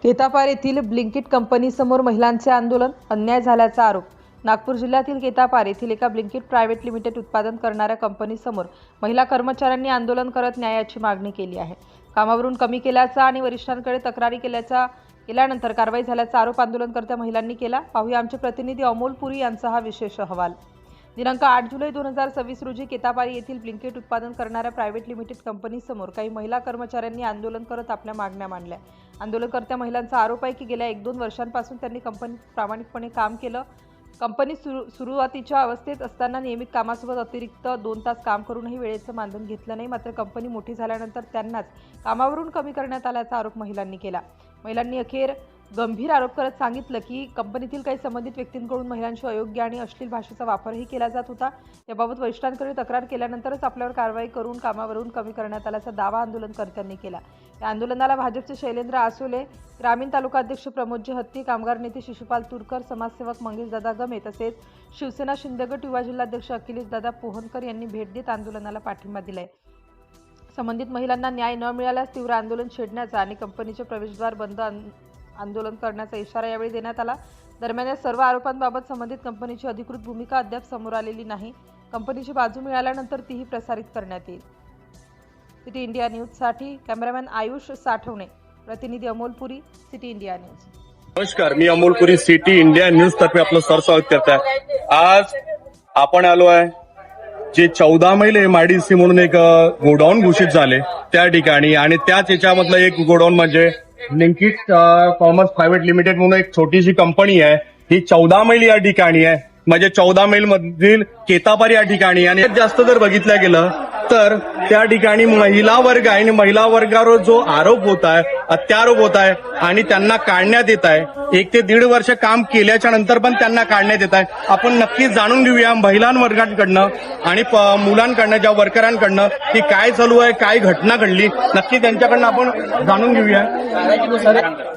केतापार येथील ब्लिंकिट कंपनीसमोर महिलांचे आंदोलन, अन्याय झाल्याचा आरोप। नागपूर जिल्ह्यातील केतापार येथील एका ब्लिंकिट प्रायव्हेट लिमिटेड उत्पादन करणाऱ्या कंपनीसमोर महिला कर्मचाऱ्यांनी आंदोलन करत न्यायाची मागणी केली आहे। कामावरून कमी केल्याचा आणि वरिष्ठांकडे तक्रारी केल्यानंतर कारवाई झाल्याचा आरोप आंदोलनकर्त्या महिलांनी केला। पाहूया आमचे प्रतिनिधी अमोल पुरी यांचा हा विशेष अहवाल। दिनांक 8 जुलै 2026 रोजी केतापारी येथील ब्लिंकिट उत्पादन करणाऱ्या प्रायव्हेट लिमिटेड कंपनीसमोर काही महिला कर्मचाऱ्यांनी आंदोलन करत आपल्या मागण्या मांडल्या। आंदोलनकर्त्या महिलांचा आरोप आहे की गेल्या 1-2 वर्षांपासून त्यांनी कंपनीत प्रामाणिकपणे काम केलं। कंपनी सुरुवातीच्या अवस्थेत असताना नियमित कामासोबत अतिरिक्त 2 तास काम करूनही वेळेचं मानधन घेतलं नाही। मात्र कंपनी मोठी झाल्यानंतर त्यांनाच कामावरून कमी करण्यात आल्याचा आरोप महिलांनी केला। महिलांनी अखेर गंभीर आरोप करत सांगितलं की कंपनीतील काही संबंधित व्यक्तींकडून महिलांशी अयोग्य आणि अश्लील भाषेचा वापरही केला जात होता। याबाबत वरिष्ठांकडे तक्रार केल्यानंतरच आपल्यावर कारवाई करून कामावरून कमी करण्यात आल्याचा दावा आंदोलनकर्त्यांनी केला। या आंदोलनाला भाजपचे शैलेंद्र आसोले, ग्रामीण तालुका अध्यक्ष प्रमोदजी हत्ती, कामगार नेते शिशुपाल तुरकर, समाजसेवक मंगेशदादा गमे तसेच शिवसेना शिंदे गट युवा जिल्हाध्यक्ष अखिलेशदादा पोहनकर यांनी भेट देत आंदोलनाला पाठिंबा दिलाय। संबंधित महिलांना न्याय न मिळाल्यास तीव्र आंदोलन छेडण्याचा आणि कंपनीचे प्रवेशद्वार बंद आंदोलन करण्याचा इशारा यावेळी देण्यात आला। दरम्यान या सर्व आरोपांबाबत संबंधित कंपनीची अधिकृत भूमिका अद्याप समोर आलेली नाही। कंपनीची बाजू मिळाल्यानंतर तीही प्रसारित करण्यात येईल। सिटी इंडिया न्यूजसाठी कॅमेरामॅन आयुष साठवणे, प्रतिनिधी अमोल पुरी, सिटी इंडिया न्यूज। नमस्कार, मी अमोल पुरी, सिटी इंडिया न्यूज तर्फे आपलं स्वागत करताय। आज आपण आलो आहे जे 14 मैल MIDC म्हणून एक गोडाऊन घोषित झाले त्या ठिकाणी, आणि त्याच याच्यामधलं एक गोडाऊन म्हणजे ब्लिंकिट कॉमर्स प्रायव्हेट लिमिटेड म्हणून एक छोटीशी कंपनी आहे। ही 14 मैल या ठिकाणी आहे, म्हणजे 14 मैल मधील केतापार या ठिकाणी। आणि जास्त जर बघितलं गेलं तर त्या ठिकाणी महिला वर्ग आहे आणि महिला वर्गावर जो आरोप होत आहे, अत्यारोप होत आहे आणि त्यांना काढण्यात येत आहे। 1 ते 1.5 वर्ष काम केल्याच्या नंतर पण त्यांना काढण्यात येत आहे। आपण नक्कीच जाणून घेऊया महिलांवर्गाकडनं आणि मुलांकडनं, ज्या वर्करांकडनं की काय चालू आहे, काय घटना घडली, नक्की त्यांच्याकडनं आपण जाणून घेऊया।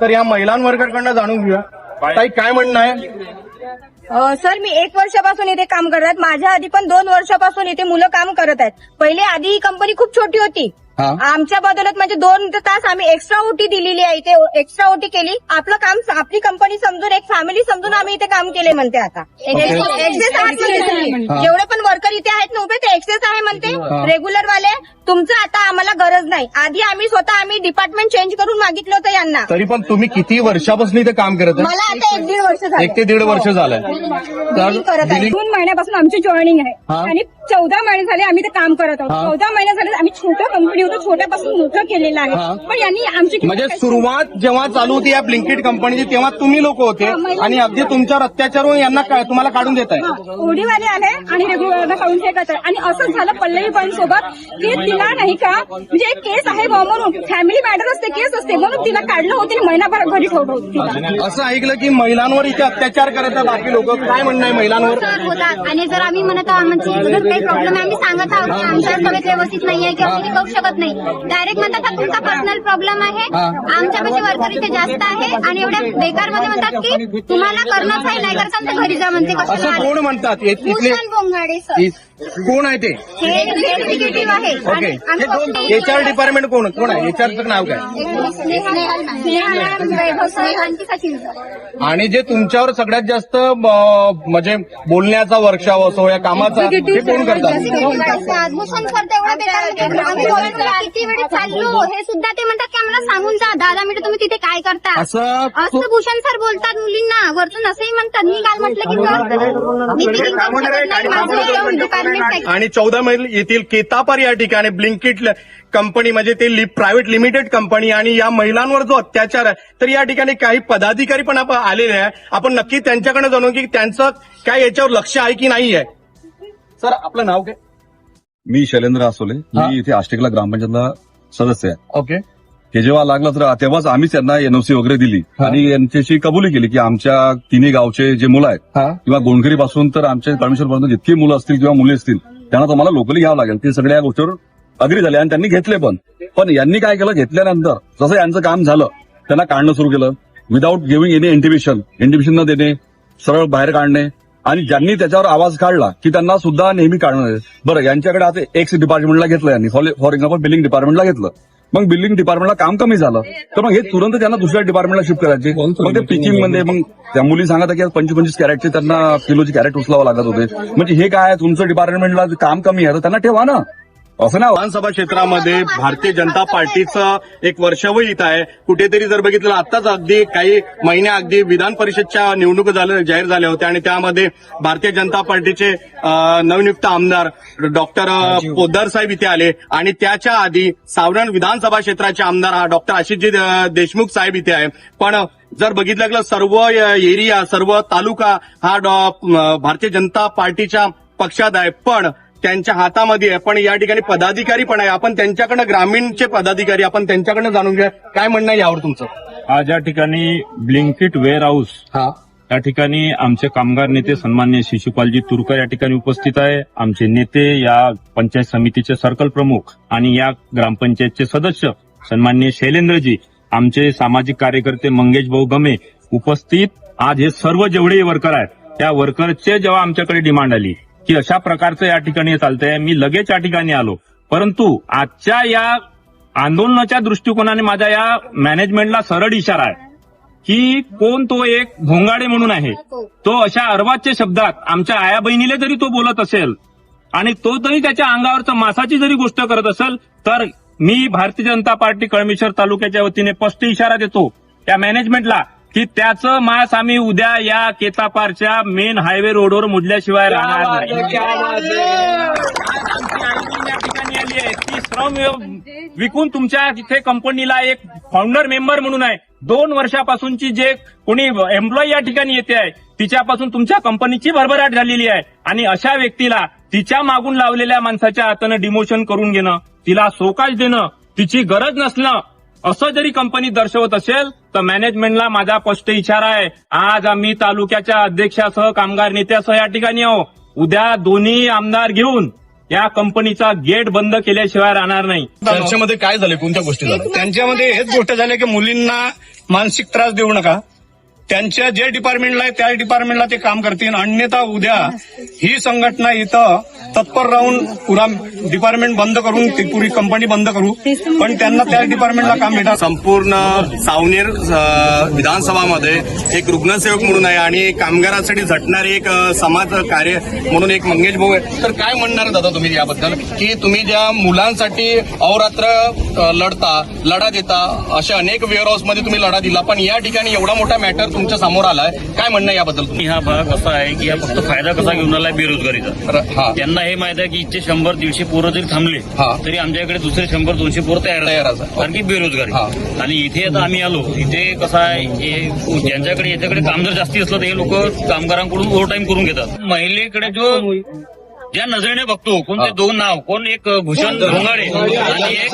तर या महिलांवर्गाकडनं जाणून घेऊया ताई, काय म्हणणं आहे? सर, मी 1 वर्षापासून इथे काम करत आहेत। माझ्या आधी पण 2 वर्षापासून इथे मुलं काम करत आहेत। पहिले आधी ही कंपनी खूप छोटी होती। आमच्या बदलत म्हणजे 2 तास आम्ही एक्स्ट्रा ओटी दिलेली आहे। इथे एक्स्ट्रा ओटी केली, आपलं काम, आपली कंपनी समजून, एक फॅमिली समजून आम्ही इथे काम केले म्हणते। आता एक्सेस आहे, जेवढे पण वर्कर इथे आहेत ना उभे, ते एक्सेस आहे म्हणते रेग्युलर वाले। तुमचं आता आम्हाला गरज नाही। आधी आम्ही स्वतः डिपार्टमेंट चेंज करून मागितलं होतं यांना। तरी पण तुम्ही किती वर्षापासून इथे काम करत आहे? मला आता 1-1.5 वर्ष झालं। 1 ते 1.5 वर्ष झालंय। 2 महिन्यापासून आमची जॉईनिंग आहे आणि 14 महिने झाले आम्ही ते काम करत आहोत। 14 महिने झाले आम्ही छोट्या कंपनी होतो, छोट्यापासून मोठं केलेलं आहे। पण यांनी आमची म्हणजे सुरुवात जेव्हा चालू होती या ब्लिंकिट कंपनीची, तेव्हा तुम्ही लोक होते आणि अगदी तुमच्यावर अत्याचार होऊन यांना तुम्हाला काढून देत आहे। ओढीवाले आले आणि रेग्युलर काढून फेकत आहे। आणि असं झालं पल्लवी पॉईंट सोबत की तिला नाही का, म्हणजे एक केस आहे म्हणून, फॅमिली मॅटर असते, केस असते म्हणून तिला काढलं होतं आणि महिनाभर घरी ठेवलं होतं तिला। असं ऐकलं की महिलांवर इथे अत्याचार करत आहे बाकी लोक, काय म्हणणं आहे महिलांवर? होतात आणि जर आम्ही म्हणत आहोत म्हणजे जर काही प्रॉब्लेम आहे आम्ही सांगत आहोत की आमच्या सगळ्यात व्यवस्थित नाहीये किंवा आम्ही करू शकत नाही, डायरेक्ट म्हणतात हा तुमचा पर्सनल प्रॉब्लेम आहे, आमच्यापेक्षा वर्कर इथे जास्त आहे आणि एवढ्या बेकार मध्ये म्हणतात की तुम्हाला करणंच आहे, नाही करता तर घरी जा म्हणते। असं कोण म्हणतात? भूषण बोंगाडे सर कोण आहे ते? हे एक्झिक्युटिव्ह आहे। ओके, HR डिपार्टमेंट कोण आहे? HRचं नाव काय? आणि जे तुमच्यावर सगळ्यात जास्त म्हणजे बोलण्याचा वर्षाव असो या कामाचा, ते कोण करतात? भूषण सर तेवढा बेकार, आम्ही किती वेळ चाललो हे सुद्धा ते म्हणतात की आम्हाला सांगून जा, 10 मिनिटं तुम्ही तिथे काय करता, असं भूषण सर बोलतात मुलींना वरतून। असंही म्हणतात, मी काल म्हटलं की आणि 14 मैल येथील केतापार या ठिकाणी ब्लिंकिट कंपनी म्हणजे ते प्रायव्हेट लिमिटेड कंपनी आणि या महिलांवर जो अत्याचार आहे, तर या ठिकाणी काही पदाधिकारी पण आलेले आहे। आपण नक्की त्यांच्याकडे जाणून की त्यांचं काय याच्यावर लक्ष आहे की नाही आहे। सर, आपलं नाव काय? मी शैलेंद्र आसोले, मी इथे आष्टेकला ग्रामपंचायतला सदस्य आहे। ओके, हे जेव्हा लागलं तर तेव्हाच आम्हीच त्यांना NOC वगैरे दिली आणि यांच्याशी कबुली केली की आमच्या तिन्ही गावचे जे मुलं आहेत किंवा गोंडगिरी पासून तर आमच्या परमेश्वरपर्यंत जितकी मुलं असतील किंवा मुली असतील त्यांना तुम्हाला लोकली घ्यावं लागेल। ते सगळ्या गोष्टीवर अग्री झाले आणि त्यांनी घेतले पण यांनी काय केलं, घेतल्यानंतर जसं यांचं काम झालं त्यांना काढणं सुरू केलं विदाऊट गिव्हिंग एनी इंटिमेशन न देणे, सरळ बाहेर काढणे। आणि ज्यांनी त्याच्यावर आवाज काढला की त्यांना सुद्धा नेहमी काढणं। बरं, यांच्याकडे आता एक्स डिपार्टमेंटला घेतलं यांनी, फॉर एक्झाम्पल बिलिंग डिपार्टमेंटला घेतलं, मग बिल्डिंग डिपार्टमेंटला काम कमी झालं तर मग हे तुरंत त्यांना दुसऱ्या डिपार्टमेंटला शिफ्ट करायचे. मग ते पिकिंग मध्ये मग त्या मुली सांगत की 25-25 कॅरेटचे त्यांना किलोची कॅरेट उचलावं लागत होते. म्हणजे हे काय तुमचं डिपार्टमेंटला काम कमी आहे तर त्यांना ठेवा ना, असं ना. विधानसभा क्षेत्रामध्ये भारतीय जनता पार्टीचं एक वर्षवय येत आहे. कुठेतरी जर बघितलं आत्ताच अगदी काही महिने अगदी विधान परिषदच्या निवडणुका जाहीर झाल्या होत्या आणि त्यामध्ये भारतीय जनता पार्टीचे नवनियुक्त आमदार डॉक्टर पोद्दार साहेब इथे आले आणि त्याच्या आधी सावरण विधानसभा क्षेत्राचे आमदार डॉक्टर आशिषजी देशमुख साहेब इथे आहे. पण जर बघितलं गेलं सर्व एरिया सर्व तालुका हा भारतीय जनता पार्टीच्या पक्षात आहे. पण त्यांच्या हातामध्ये आहे. पण या ठिकाणी पदाधिकारी पण आहे. आपण त्यांच्याकडनं ग्रामीणचे पदाधिकारी आपण त्यांच्याकडनं जाणून घ्या काय म्हणणं आहे यावर तुमचं. आज या ठिकाणी ब्लिंकिट वेअर हाऊस या ठिकाणी आमचे कामगार नेते सन्मान्य शिशुपालजी तुरकर या ठिकाणी उपस्थित आहे. आमचे नेते या पंचायत समितीचे सर्कल प्रमुख आणि या ग्रामपंचायतचे सदस्य सन्मान्य शैलेंद्रजी, आमचे सामाजिक कार्यकर्ते मंगेश भाऊ गमे उपस्थित. आज हे सर्व जेवढे वर्कर आहेत त्या वर्करचे जेव्हा आमच्याकडे डिमांड आली की अशा प्रकारचं या ठिकाणी चालतंय, मी लगेच या ठिकाणी आलो. परंतु आजच्या या आंदोलनाच्या दृष्टिकोनाने माझ्या या मॅनेजमेंटला सरळ इशारा आहे की कोण तो एक भोंगाडे म्हणून आहे, तो अशा अर्वाच्य शब्दात आमच्या आया बहिणीला जरी तो बोलत असेल आणि तो तरी त्याच्या अंगावरचं मासाची जरी गोष्ट करत असेल तर मी भारतीय जनता पार्टी कळमेश्वर तालुक्याच्या वतीने स्पष्ट इशारा देतो त्या मॅनेजमेंटला की त्याचं मास आम्ही उद्या या केतापारच्या मेन हायवे रोडवर मुडल्याशिवाय राहणार नाही. ती श्रम विकून तुमच्या तिथे कंपनीला एक फाउंडर मेंबर म्हणून आहे. 2 वर्षापासूनची जे कोणी एम्प्लॉई या ठिकाणी येते आहे तिच्यापासून तुमच्या कंपनीची भरभराट झालेली आहे आणि अशा व्यक्तीला तिच्या मागून लावलेल्या माणसाच्या हातानं डिमोशन करून घेणं, तिला सोकाश देणं, तिची गरज नसणं असं जरी कंपनी दर्शवत असेल तर मॅनेजमेंटला माझा स्पष्ट इशारा आहे. आज आम्ही तालुक्याच्या अध्यक्षासह कामगार नेत्यासह या ठिकाणी आहो. उद्या दोन्ही आमदार घेऊन या कंपनीचा गेट बंद केल्याशिवाय राहणार नाही. त्यांच्यामध्ये काय झाले, कोणत्या गोष्टी झाल्या? त्यांच्यामध्ये हेच गोष्ट झाली की मुलींना मानसिक त्रास देऊ नका. त्यांच्या जे डिपार्टमेंटला आहे त्या डिपार्टमेंटला ते काम करतील. अन्यथा उद्या ही संघटना इथं तत्पर राहून पुरा डिपार्टमेंट बंद करून ती पुरी कंपनी बंद करू, पण त्यांना त्या डिपार्टमेंटला काम भेटा. संपूर्ण सावनेर विधानसभामध्ये एक रुग्णसेवक म्हणून आहे आणि कामगारांसाठी झटणारे एक समाज कार्य म्हणून एक मंगेश भाऊ आहे. तर काय म्हणणार दादा तुम्ही याबद्दल की तुम्ही ज्या मुलांसाठी अहोरात्र लढा देता, अशा अनेक वेअर हाऊसमध्ये तुम्ही लढा दिला, पण या ठिकाणी एवढा मोठा मॅटर तुमच्या समोर आलाय, काय म्हणणं आहे याबद्दल तुम्ही? हा भाग असा आहे की हा फक्त फायदा कसा घेऊन आलाय बेरोजगारीचा. त्यांना हे माहित आहे की इथे 100-150 पोरं जरी थांबले तरी आमच्याकडे दुसरे 100-200 पोरं तयार असतात, कारण की बेरोजगारी. आणि इथे आता आम्ही आलो, इथे कसं आहे ज्यांच्याकडे याच्याकडे काम जर जास्ती असलं तर हे लोक कामगारांकडून ओव्हर टाईम करून घेतात. महिलेकडे जो ज्या नजरेने बघतो, कोणते 2 नाव, कोण एक भूषण भोंगाडे आणि एक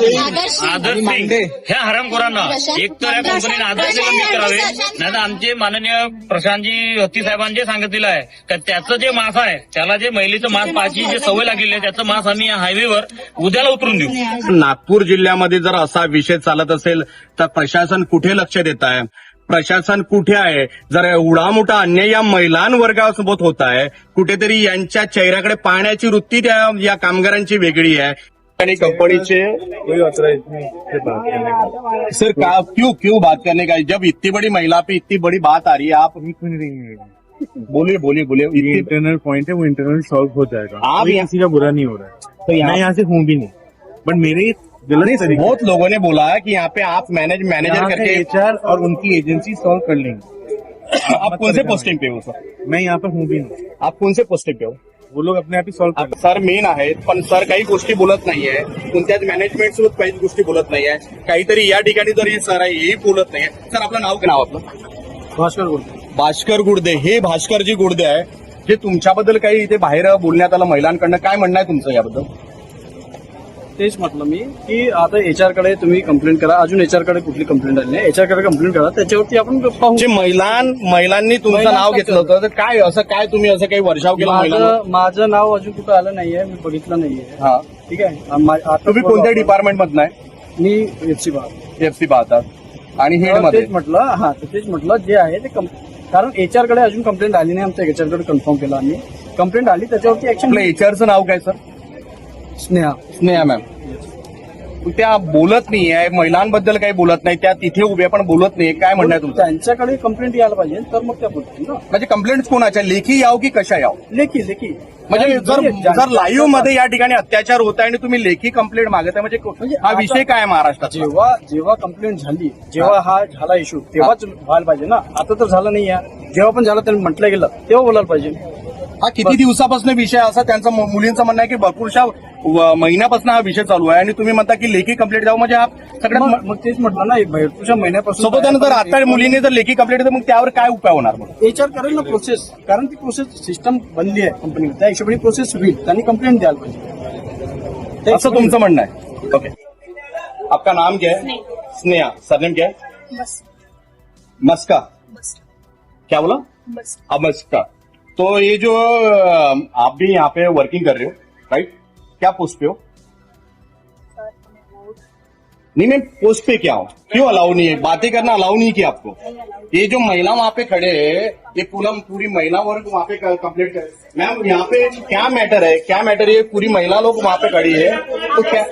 आदर्श सिंग, ह्या हरामखोरांना एक तर या कंपनीने आदर्श निलंबित करावे, नाही तर आमचे माननीय प्रशांतजी हत्ती साहेबांनी जे सांगितलेलं आहे तर त्याचं जे मास आहे, त्याला जे महिलेचं मास पाहायची जे सवय लागलेली आहे त्याचं मास आम्ही या हायवेवर उद्याला उतरून देऊ. नागपूर जिल्ह्यामध्ये जर असा विषय चालत असेल तर प्रशासन कुठे लक्ष देत आहे? प्रशासन कुठे आहे? जर एवढा मोठा अन्याय या महिलांवर्गासोबत होत आहे, कुठेतरी यांच्या चेहऱ्याकडे पाहण्याची वृत्ती या कामगारांची वेगळी आहे. आणि कंपनीचे सर क्यों बात करने का, जब इतनी बड़ी महिला पे इतनी बड़ी बात आ रही है, आप बोलिए इंटरनल पॉइंट है, वो इंटरनल सॉल्व हो जाएगा. आप किसी का बुरा नहीं हो रहा है, तो मैं यहाँ से हूँ भी नहीं, बट मेरे बहुत लोगों ने बोला है कि यहाँ पे आप मैनेजर करके HR और उनकी एजेंसी सॉल्व कर लेंगे. आप कौन से पोस्टिंग पे हो सर? मैं यहाँ पर हूँ भी नहीं. आप कौन से पोस्टिंग पे हो? वो लोग अपने आप ही सॉल्व कर. सर मेन आहेत, पण सर काही गोष्टी बोलत नाहीये, कोणत्याच मॅनेजमेंट सोबत काहीच गोष्टी बोलत नाहीये. काहीतरी या ठिकाणी जर हे सर आहे हेही बोलत नाहीये. सर आपलं नाव काय? नाव आपलं भास्कर गुडदे. हे भास्करजी गुडदे आहे जे तुमच्याबद्दल काही इथे बाहेर बोलण्यात आलं महिलांकडनं, काय म्हणणं आहे तुमचं याबद्दल? तेच म्हटलं मी की आता HR कडे तुम्ही कंप्लेंट करा. अजून HR कडे कुठली कंप्लेंट आली नाही, HR कडे कंप्लेंट करा, त्याच्यावरती आपण पाहू. जे महिलांनी तुमचं नाव घेतलं होतं तर काय असं काय तुम्ही असं काही वर्षाव केला महिलांवर? माझं नाव अजून कुठं आलं नाहीये, मी बघितलं नाहीये. हा ठीक आहे. तुम्ही कोणत्या डिपार्टमेंट मधनं आहे? मी FC पाहतात आणि हेड मध्ये तेच म्हटलं जे आहे ते कारण HR कडे अजून कंप्लेंट आली नाही. आमच्या HR कडे कन्फर्म केलं आम्ही, कंप्लेंट आली त्याच्यावरती ऍक्शन. आपल्या HRचं नाव काय सर? स्नेहा स्नेहा मॅम. त्या बोलत नाहीये, महिलांबद्दल काही बोलत नाही, त्या तिथे उभ्या पण बोलत नाही, काय म्हणणं आहे तुमचं? त्यांच्याकडे कंप्लेंट यायला पाहिजे तर मग त्या बोलतील ना. म्हणजे कंप्लेंट कोणाच्या, लेखी याव की कशा याव? लेखी म्हणजे जर लाईव्ह मध्ये या ठिकाणी अत्याचार होत आहे आणि तुम्ही लेखी कंप्लेंट मागत आहे, म्हणजे हा विषय काय आहे महाराष्ट्रात? जेव्हा कंप्लेंट झाली, जेव्हा हा झाला इश्यू तेव्हाच व्हायला पाहिजे ना. आता तर झालं नाही आहे. जेव्हा पण झालं त्यांनी म्हटलं गेलं तेव्हा बोलायला पाहिजे. हा किती दिवसापासून विषय असा त्यांचं मुलींचं म्हणणं आहे की भरपूरशा महिन्यापासून हा विषय चालू आहे आणि तुम्ही म्हणता की लेखी कंप्लेंट द्यावं, म्हणजे हा सगळ्यात मग तेच म्हटलं ना, भरपूरच्या महिन्यापासून सोबत जर आता मुलीने जर लेखी कंप्लेंट मग त्यावर काय उपाय होणार? मग HR करेल ना प्रोसेस, कारण ती प्रोसेस सिस्टम बनली आहे कंपनीमध्ये, त्या हिशोबाने प्रोसेस होईल. त्यांनी कंप्लेंट द्यायला पाहिजे असं तुमचं म्हणणं आहे. ओके, आपका नाम क्या है? स्नेहा. सरनेम क्या है? मस्का. क्या बोला? मस्का. तो ये जो आप भी यहाँ पे वर्किंग कर रहे हो, राइट? क्या पोस्ट पे हो? नहीं मैं पोस्ट पे क्या हूँ, क्यों अलाउ नहीं है? बातें करना अलाउ नहीं किया आपको? ये जो महिला वहाँ पे खड़े है, ये पूरी महिला वर्ग वहाँ पे कंप्लेंट कर, मैम यहाँ पे क्या मैटर है? क्या मैटर है? पूरी महिला लोग वहाँ पे खड़ी है तो क्या?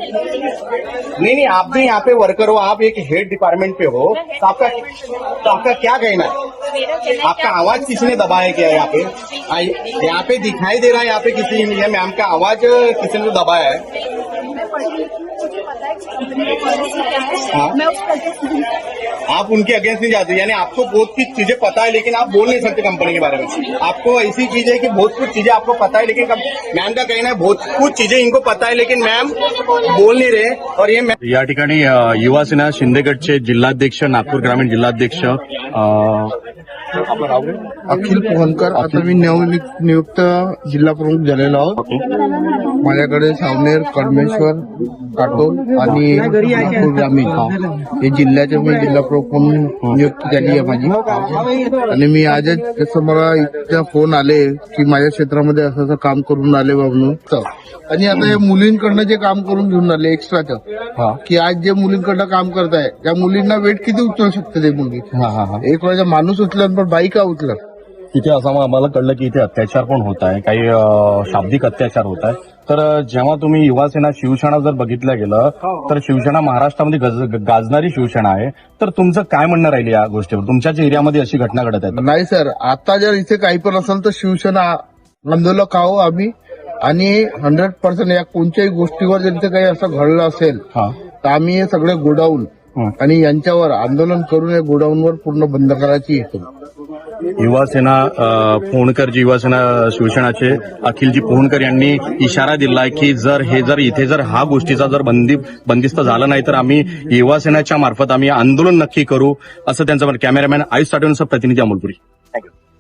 नहीं, आप भी यहाँ पे वर्कर हो, आप एक हेड डिपार्टमेंट पे हो, तो आपका क्या कहना है? आपका आवाज किसी ने दबाया क्या यहाँ पे? यहाँ पे दिखाई दे रहा है, यहाँ पे किसी ने मैम का आवाज किसी ने दबाया है? आप उनके अगेंस्ट नहीं जाते, यानी आपको बहुत कुछ चीजें पता है लेकिन आप बोल नहीं सकते कंपनी के बारे में. आपको ऐसी चीज है कि बहुत कुछ चीजें आपको पता है लेकिन मैम का कहना है बहुत कुछ चीजें इनको पता है लेकिन मैम बोल नहीं रहे. और ये या ठिकाणी युवा सेना शिंदे गटचे जिल्हाध्यक्ष, नागपूर ग्रामीण जिल्हाध्यक्ष अखिल पोहनकर. आता मी नवनियुक्त जिल्हा प्रमुख झालेलो आहोत. माझ्याकडे सावनेर, कडमेश्वर, काटोल आणि नागपूर ग्रामीण हे जिल्ह्याचे मी जिल्हा प्रमुख म्हणून नियुक्ती झाली आहे माझी. आणि मी आजच जसं मला इथं फोन आले की माझ्या क्षेत्रामध्ये असं असं काम करून आले म्हणून, आणि आता हे मुलींकडनं जे काम करून घेऊन आले एक्स्ट्राचं, की आज जे मुलींकडनं काम करताय त्या मुलींना वेट किती उचलू शकते ते मुली? एक वेळेचा माणूस उचलत पण बाई का उचलत? तिथे असं आम्हाला कळलं की इथे अत्याचार पण होत आहे, काही शाब्दिक अत्याचार होत आहे. तर जेव्हा तुम्ही युवासेना शिवसेना जर बघितलं गेलं तर शिवसेना महाराष्ट्रामध्ये गाजणारी शिवसेना आहे. तर तुमचं काय म्हणणं राहील या गोष्टीवर? तुमच्याच एरियामध्ये अशी घटना घडत आहे? नाही सर, आता जर इथे काही पण असेल तर शिवसेना आंदोलक आहो आम्ही, आणि 100% या कोणत्याही गोष्टीवर जर इथे काही असं घडलं असेल तर आम्ही हे सगळे गोडाऊन आणि यांच्यावर आंदोलन करून या गोडाऊनवर पूर्ण बंद करायची येतो. युवासेना पोहणकर, जी युवासेना शिवसेनाचे अखिलजी पोहणकर यांनी इशारा दिलाय की जर इथे हा गोष्टीचा जर बंदिस्त झाला नाही तर आम्ही युवासेनाच्या मार्फत आम्ही आंदोलन नक्की करू, असं त्यांचं. कॅमेरामॅन आयुष साठवणचं प्रतिनिधी अमोलपुरी.